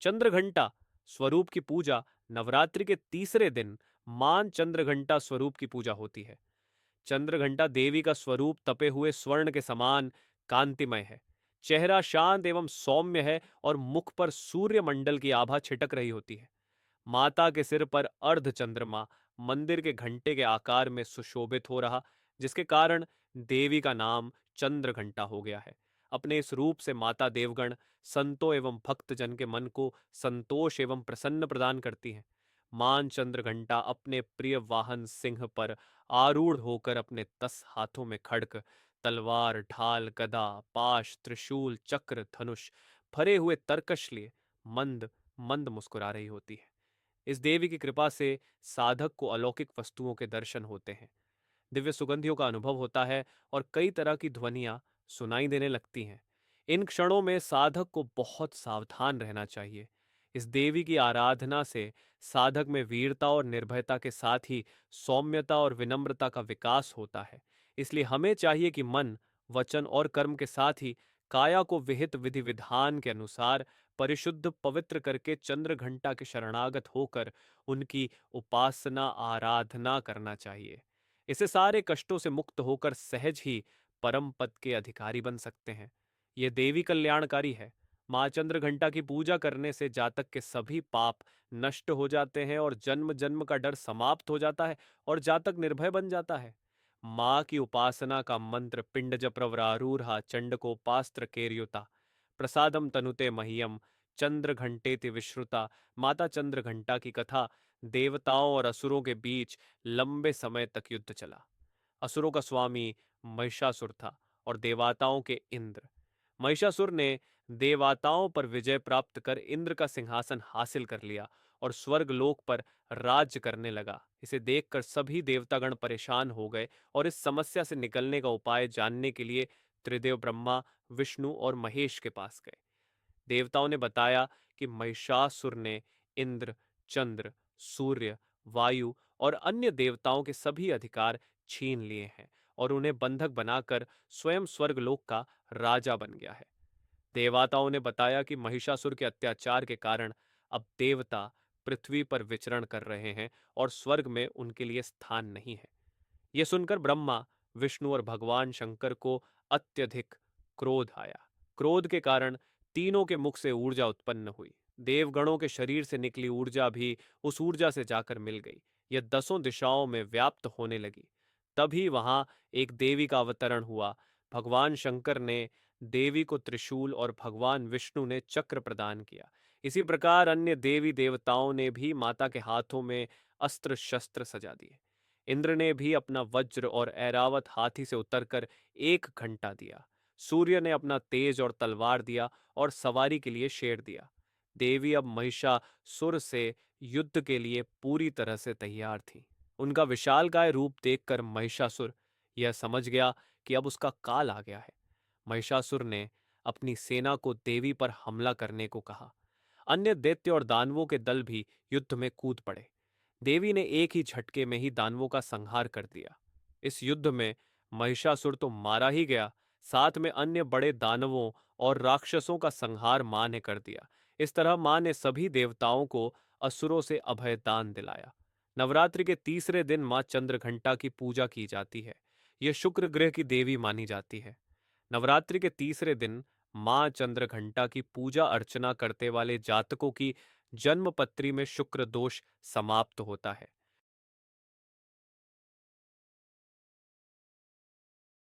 चंद्रघंटा स्वरूप की पूजा नवरात्रि के तीसरे दिन मान चंद्रघंटा स्वरूप की पूजा होती है। चंद्रघंटा देवी का स्वरूप तपे हुए स्वर्ण के समान कांतिमय है। चेहरा शांत एवं सौम्य है और मुख पर सूर्य मंडल की आभा छिटक रही होती है। माता के सिर पर अर्ध चंद्रमा मंदिर के घंटे के आकार में सुशोभित हो रहा, जिसके कारण देवी का नाम चंद्रघंटा हो गया है। अपने इस रूप से माता देवगण संतों एवं भक्तजन के मन को संतोष एवं प्रसन्न प्रदान करती हैं। मान चंद्रघंटा अपने प्रिय वाहन सिंह पर आरूढ़ होकर अपने 10 हाथों में खड्ग, तलवार, ढाल, गदा, पाश, त्रिशूल, चक्र, धनुष भरे हुए तरकश लिए मंद मंद मुस्कुरा रही होती है। इस देवी की कृपा से साधक को अलौकिक वस्तुओं के दर्शन होते हैं, दिव्य सुगंधियों का अनुभव होता है और कई तरह की ध्वनियां सुनाई देने लगती हैं। इन क्षणों में साधक को बहुत सावधान रहना चाहिए। इस देवी की आराधना से साधक में वीरता और निर्भयता के साथ ही सौम्यता और विनम्रता का विकास होता है। इसलिए हमें चाहिए कि मन, वचन और कर्म के साथ ही काया को विहित विधि विधान के अनुसार परिशुद्ध पवित्र करके चंद्र घंटा के शरणागत होकर उनकी उपासना आराधना करना चाहिए। इससे सारे कष्टों से मुक्त होकर सहज ही परम पद के अधिकारी बन सकते हैं। यह देवी कल्याणकारी है। माँ चंद्र घंटा की पूजा करने से जातक के सभी पाप नष्ट हो जाते हैं और जन्म जन्म का डर समाप्त हो जाता है और जातक निर्भय बन जाता है। माँ की उपासना का मंत्र पिंड प्रवरारूढ़ चंडकोपास्त्र केर्युता प्रसादम तनुते मह्यम चंद्र घंटेति विश्रुता। माता चंद्र घंटा की कथा देवताओं और असुरों के बीच लंबे समय तक युद्ध चला। असुरों का स्वामी महिषासुर था और देवताओं के इंद्र। महिषासुर ने देवताओं पर विजय प्राप्त कर इंद्र का सिंहासन हासिल कर लिया और स्वर्ग लोक पर राज्य करने लगा। इसे देखकर सभी देवतागण परेशान हो गए और इस समस्या से निकलने का उपाय जानने के लिए त्रिदेव ब्रह्मा, विष्णु और महेश के पास गए। देवताओं ने बताया कि महिषासुर ने इंद्र, चंद्र, सूर्य, वायु और अन्य देवताओं के सभी अधिकार छीन लिए हैं और उन्हें बंधक बनाकर स्वयं स्वर्गलोक का राजा बन गया है। देवताओं ने बताया कि महिषासुर के अत्याचार के कारण अब देवता पृथ्वी पर विचरण कर रहे हैं और स्वर्ग में उनके लिए स्थान नहीं है। यह सुनकर ब्रह्मा, विष्णु और भगवान शंकर को अत्यधिक क्रोध आया। क्रोध के कारण तीनों के मुख से ऊर्जा उत्पन्न हुई। देवगणों के शरीर से निकली ऊर्जा भी उस ऊर्जा से जाकर मिल गई। यह 10 दिशाओं में व्याप्त होने लगी। तभी वहां एक देवी का अवतरण हुआ। भगवान शंकर ने देवी को त्रिशूल और भगवान विष्णु ने चक्र प्रदान किया। इसी प्रकार अन्य देवी देवताओं ने भी माता के हाथों में अस्त्र शस्त्र सजा दिए। इंद्र ने भी अपना वज्र और ऐरावत हाथी से उतरकर 1 घंटा दिया। सूर्य ने अपना तेज और तलवार दिया और सवारी के लिए शेर दिया। देवी अब महिषासुर से युद्ध के लिए पूरी तरह से तैयार थी। उनका विशालकाय रूप देखकर महिषासुर यह समझ गया कि अब उसका काल आ गया है। महिषासुर ने अपनी सेना को देवी पर हमला करने को कहा। अन्य दैत्य और दानवों के दल भी युद्ध में कूद पड़े। देवी ने एक ही झटके में ही दानवों का संहार कर दिया। इस युद्ध में महिषासुर तो मारा ही गया, साथ में अन्य बड़े दानवों और राक्षसों का संहार मां ने कर दिया। इस तरह मां ने सभी देवताओं को असुरों से अभय दान दिलाया। नवरात्रि के तीसरे दिन मां चंद्रघंटा की पूजा की जाती है। यह शुक्र ग्रह की देवी मानी जाती है। नवरात्रि के तीसरे दिन मां चंद्रघंटा की पूजा अर्चना करते वाले जातकों की जन्म पत्री में शुक्र दोष समाप्त होता है।